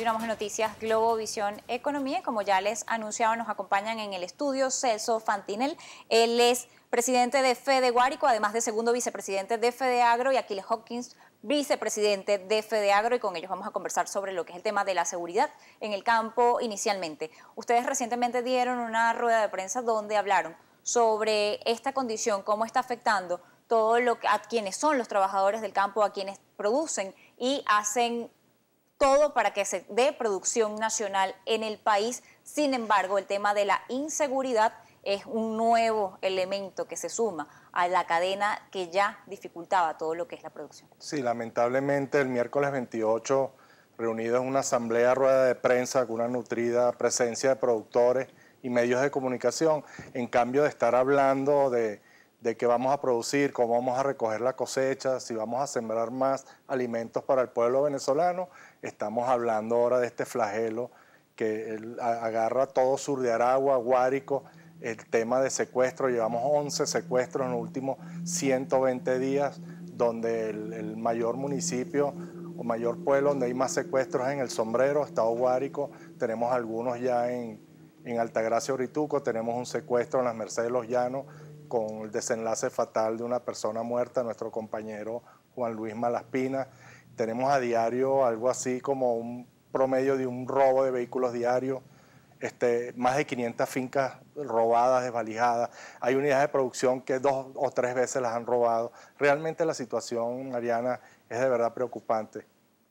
Continuamos en Noticias Globovisión Economía. Como ya les anunciaba, nos acompañan en el estudio Celso Fantinel. Él es presidente de Fede Guárico, además de segundo vicepresidente de Fede Agro, y Aquiles Hopkins, vicepresidente de Fede Agro, y con ellos vamos a conversar sobre lo que es el tema de la seguridad en el campo inicialmente. Ustedes recientemente dieron una rueda de prensa donde hablaron sobre esta condición, cómo está afectando todo lo que, a quienes son los trabajadores del campo, a quienes producen y hacen todo para que se dé producción nacional en el país. Sin embargo, el tema de la inseguridad es un nuevo elemento que se suma a la cadena que ya dificultaba todo lo que es la producción. Sí, lamentablemente el miércoles 28, reunidos en una asamblea rueda de prensa con una nutrida presencia de productores y medios de comunicación, en cambio de estar hablando de qué vamos a producir, cómo vamos a recoger la cosecha, si vamos a sembrar más alimentos para el pueblo venezolano, estamos hablando ahora de este flagelo que agarra todo sur de Aragua, Guárico, el tema de secuestro. Llevamos 11 secuestros en los últimos 120 días, donde el mayor municipio o mayor pueblo donde hay más secuestros es en El Sombrero, estado Guárico. Tenemos algunos ya en Altagracia, Orituco, tenemos un secuestro en las Mercedes de los Llanos, con el desenlace fatal de una persona muerta, nuestro compañero Juan Luis Malaspina. Tenemos a diario algo así como un promedio de un robo de vehículos diarios, más de 500 fincas robadas, desvalijadas. Hay unidades de producción que 2 o 3 veces las han robado. Realmente la situación, Mariana, es de verdad preocupante.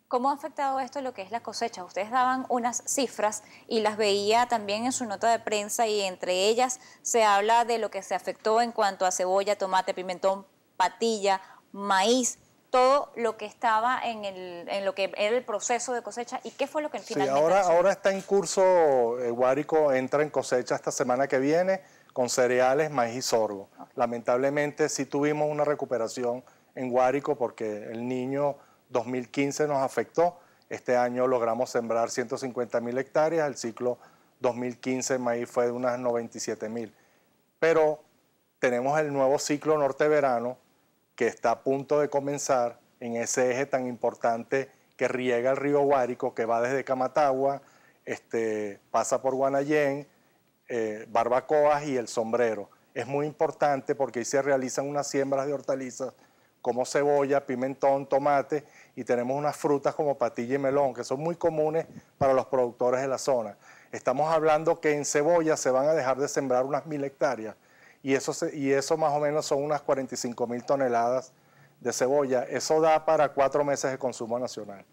¿Cómo ha afectado esto lo que es la cosecha? Ustedes daban unas cifras y las veía también en su nota de prensa, y entre ellas se habla de lo que se afectó en cuanto a cebolla, tomate, pimentón, patilla, maíz, todo lo que estaba en lo que era el proceso de cosecha. ¿Y qué fue lo que finalmente ahora está en curso, Guárico entra en cosecha esta semana que viene con cereales, maíz y sorgo. Okay. Lamentablemente sí tuvimos una recuperación en Guárico porque el Niño 2015 nos afectó. Este año logramos sembrar 150.000 hectáreas, el ciclo 2015 maíz fue de unas 97.000. Pero tenemos el nuevo ciclo norte-verano que está a punto de comenzar en ese eje tan importante que riega el río Guárico, que va desde Camatagua, pasa por Guanayén, Barbacoas y El Sombrero. Es muy importante porque ahí se realizan unas siembras de hortalizas como cebolla, pimentón, tomate, y tenemos unas frutas como patilla y melón, que son muy comunes para los productores de la zona. Estamos hablando que en cebolla se van a dejar de sembrar unas 1.000 hectáreas, y eso más o menos son unas 45.000 toneladas de cebolla. Eso da para 4 meses de consumo nacional.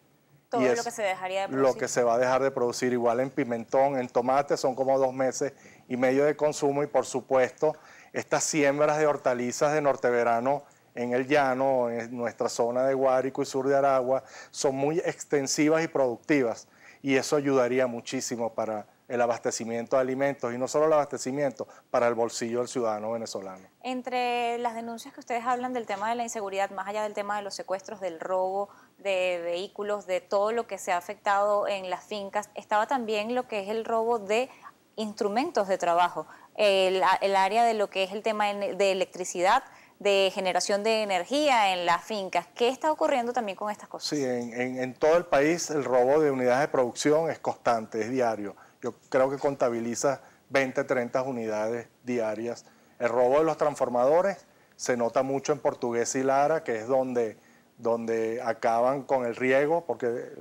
Todo lo que se dejaría de producir. Lo que se va a dejar de producir. Igual en pimentón, en tomate, son como 2 meses y medio de consumo, y por supuesto, estas siembras de hortalizas de norteverano en el llano, en nuestra zona de Guárico y sur de Aragua, son muy extensivas y productivas, y eso ayudaría muchísimo para el abastecimiento de alimentos, y no solo el abastecimiento, para el bolsillo del ciudadano venezolano. Entre las denuncias que ustedes hablan del tema de la inseguridad, más allá del tema de los secuestros, del robo de vehículos, de todo lo que se ha afectado en las fincas, estaba también lo que es el robo de instrumentos de trabajo, el área de lo que es el tema de electricidad, de generación de energía en las fincas. ¿Qué está ocurriendo también con estas cosas? Sí, en todo el país el robo de unidades de producción es constante, es diario. Yo creo que contabiliza 20, 30 unidades diarias. El robo de los transformadores se nota mucho en Portuguesa y Lara, que es donde acaban con el riego, porque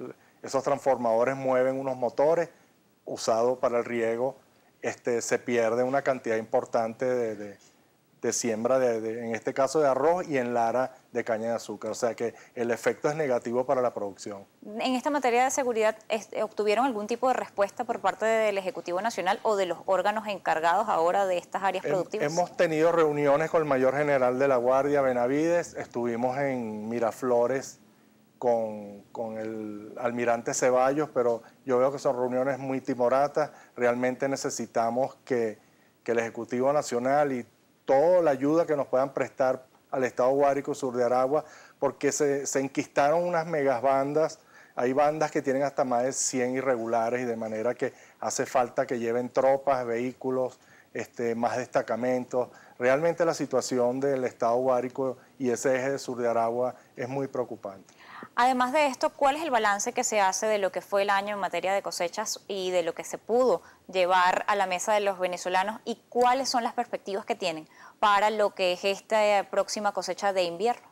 esos transformadores mueven unos motores usados para el riego. Se pierde una cantidad importante de siembra, en este caso de arroz, y en Lara de caña de azúcar. O sea que el efecto es negativo para la producción. En esta materia de seguridad, ¿obtuvieron algún tipo de respuesta por parte del Ejecutivo Nacional o de los órganos encargados ahora de estas áreas productivas? Hemos tenido reuniones con el Mayor General de la Guardia, Benavides. Estuvimos en Miraflores con el almirante Ceballos, pero yo veo que son reuniones muy timoratas. Realmente necesitamos que el Ejecutivo Nacional y toda la ayuda que nos puedan prestar al Estado Guárico, sur de Aragua, porque se enquistaron unas megabandas. Hay bandas que tienen hasta más de 100 irregulares, y de manera que hace falta que lleven tropas, vehículos, más destacamentos. Realmente la situación del Estado Guárico y ese eje de sur de Aragua es muy preocupante. Además de esto, ¿cuál es el balance que se hace de lo que fue el año en materia de cosechas y de lo que se pudo llevar a la mesa de los venezolanos y cuáles son las perspectivas que tienen para lo que es esta próxima cosecha de invierno?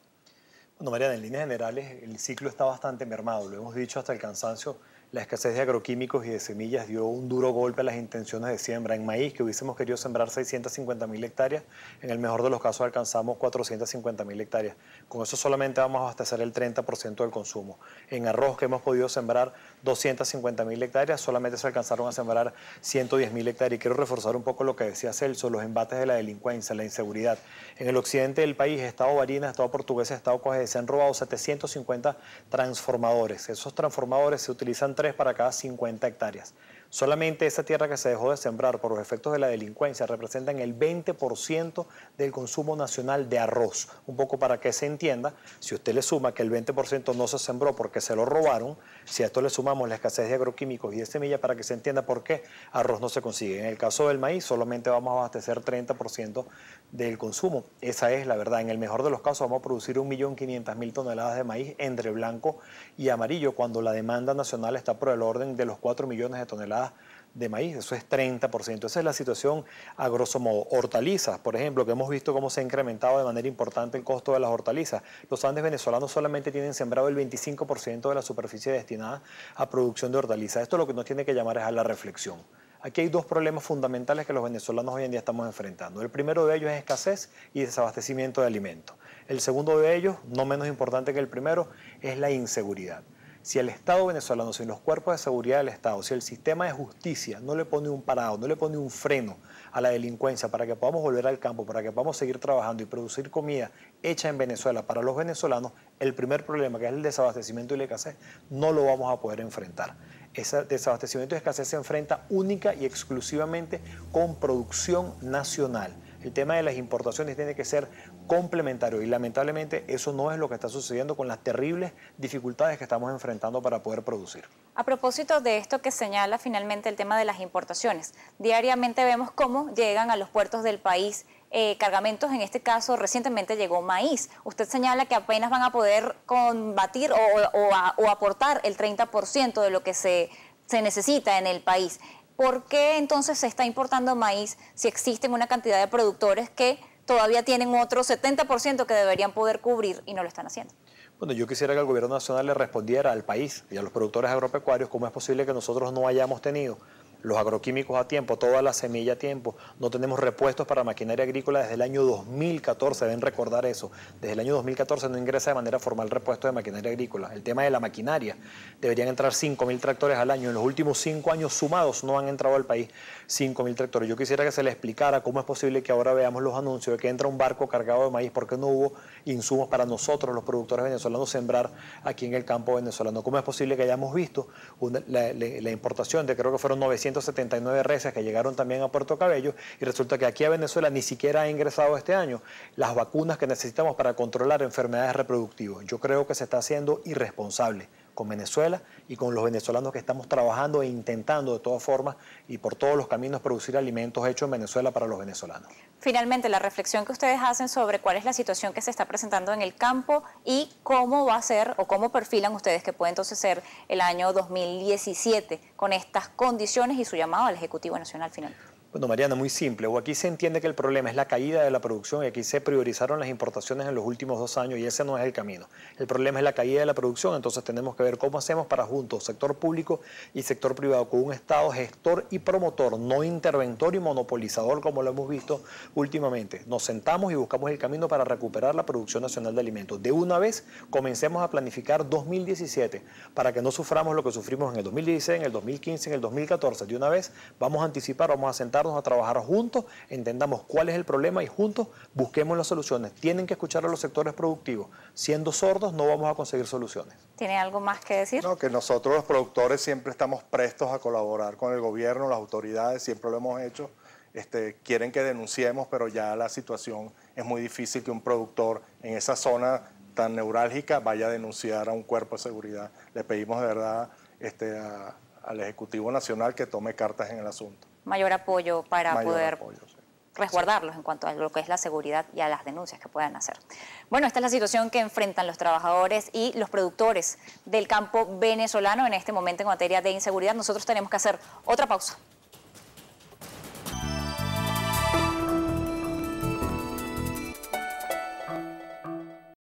Bueno, Mariana, en líneas generales el ciclo está bastante mermado, lo hemos dicho hasta el cansancio. La escasez de agroquímicos y de semillas dio un duro golpe a las intenciones de siembra. En maíz, que hubiésemos querido sembrar 650.000 hectáreas, en el mejor de los casos alcanzamos 450.000 hectáreas. Con eso solamente vamos a abastecer el 30% del consumo. En arroz, que hemos podido sembrar 250.000 hectáreas, solamente se alcanzaron a sembrar 110.000 hectáreas. Y quiero reforzar un poco lo que decía Celso, los embates de la delincuencia, la inseguridad. En el occidente del país, Estado Barinas, Estado Portuguesa, Estado Cojedes, se han robado 750 transformadores. Esos transformadores se utilizan 3 para cada 50 hectáreas. Solamente esa tierra que se dejó de sembrar por los efectos de la delincuencia representan el 20% del consumo nacional de arroz. Un poco para que se entienda, si usted le suma que el 20% no se sembró porque se lo robaron, si a esto le sumamos la escasez de agroquímicos y de semillas, para que se entienda por qué arroz no se consigue. En el caso del maíz solamente vamos a abastecer 30% del consumo. Esa es la verdad. En el mejor de los casos vamos a producir 1.500.000 toneladas de maíz entre blanco y amarillo, cuando la demanda nacional está por el orden de los 4 millones de toneladas de maíz. Eso es 30%. Esa es la situación a grosso modo. Hortalizas, por ejemplo, que hemos visto cómo se ha incrementado de manera importante el costo de las hortalizas. Los Andes venezolanos solamente tienen sembrado el 25% de la superficie destinada a producción de hortalizas. Esto lo que nos tiene que llamar es a la reflexión. Aquí hay dos problemas fundamentales que los venezolanos hoy en día estamos enfrentando. El primero de ellos es escasez y desabastecimiento de alimentos. El segundo de ellos, no menos importante que el primero, es la inseguridad. Si el Estado venezolano, si los cuerpos de seguridad del Estado, si el sistema de justicia no le pone un parado, no le pone un freno a la delincuencia para que podamos volver al campo, para que podamos seguir trabajando y producir comida hecha en Venezuela para los venezolanos, el primer problema, que es el desabastecimiento y la escasez, no lo vamos a poder enfrentar. Ese desabastecimiento y escasez se enfrenta única y exclusivamente con producción nacional. El tema de las importaciones tiene que ser complementario y lamentablemente eso no es lo que está sucediendo con las terribles dificultades que estamos enfrentando para poder producir. A propósito de esto que señala finalmente el tema de las importaciones, diariamente vemos cómo llegan a los puertos del país cargamentos, en este caso recientemente llegó maíz. Usted señala que apenas van a poder combatir o aportar el 30% de lo que se necesita en el país. ¿Por qué entonces se está importando maíz si existen una cantidad de productores que todavía tienen otro 70% que deberían poder cubrir y no lo están haciendo? Bueno, yo quisiera que el gobierno nacional le respondiera al país y a los productores agropecuarios cómo es posible que nosotros no hayamos tenido los agroquímicos a tiempo, toda la semilla a tiempo. No tenemos repuestos para maquinaria agrícola desde el año 2014, deben recordar eso. Desde el año 2014 no ingresa de manera formal repuesto de maquinaria agrícola. El tema de la maquinaria, deberían entrar 5.000 tractores al año. En los últimos 5 años sumados no han entrado al país 5.000 tractores. Yo quisiera que se le explicara cómo es posible que ahora veamos los anuncios de que entra un barco cargado de maíz, porque no hubo insumos para nosotros, los productores venezolanos, sembrar aquí en el campo venezolano. ¿Cómo es posible que hayamos visto la importación de, creo que fueron 979 reses que llegaron también a Puerto Cabello, y resulta que aquí a Venezuela ni siquiera ha ingresado este año las vacunas que necesitamos para controlar enfermedades reproductivas? Yo creo que se está haciendo irresponsable con Venezuela y con los venezolanos que estamos trabajando e intentando de todas formas y por todos los caminos producir alimentos hechos en Venezuela para los venezolanos. Finalmente, la reflexión que ustedes hacen sobre cuál es la situación que se está presentando en el campo y cómo va a ser o cómo perfilan ustedes que puede entonces ser el año 2017 con estas condiciones y su llamado al Ejecutivo Nacional final. Bueno, Mariana, muy simple. O aquí se entiende que el problema es la caída de la producción y aquí se priorizaron las importaciones en los últimos 2 años y ese no es el camino. El problema es la caída de la producción, entonces tenemos que ver cómo hacemos para juntos, sector público y sector privado, con un Estado gestor y promotor, no interventor y monopolizador como lo hemos visto últimamente. Nos sentamos y buscamos el camino para recuperar la producción nacional de alimentos. De una vez comencemos a planificar 2017 para que no suframos lo que sufrimos en el 2016, en el 2015, en el 2014. De una vez vamos a anticipar, vamos a sentarnos a trabajar juntos, entendamos cuál es el problema y juntos busquemos las soluciones. Tienen que escuchar a los sectores productivos. Siendo sordos no vamos a conseguir soluciones. ¿Tiene algo más que decir? No, que nosotros los productores siempre estamos prestos a colaborar con el gobierno, las autoridades, siempre lo hemos hecho. Quieren que denunciemos, pero ya la situación es muy difícil que un productor en esa zona tan neurálgica vaya a denunciar a un cuerpo de seguridad. Le pedimos de verdad al Ejecutivo Nacional que tome cartas en el asunto. Mayor apoyo para Mayor poder apoyo, sí. resguardarlos en cuanto a lo que es la seguridad y a las denuncias que puedan hacer. Bueno, esta es la situación que enfrentan los trabajadores y los productores del campo venezolano en este momento en materia de inseguridad. Nosotros tenemos que hacer otra pausa.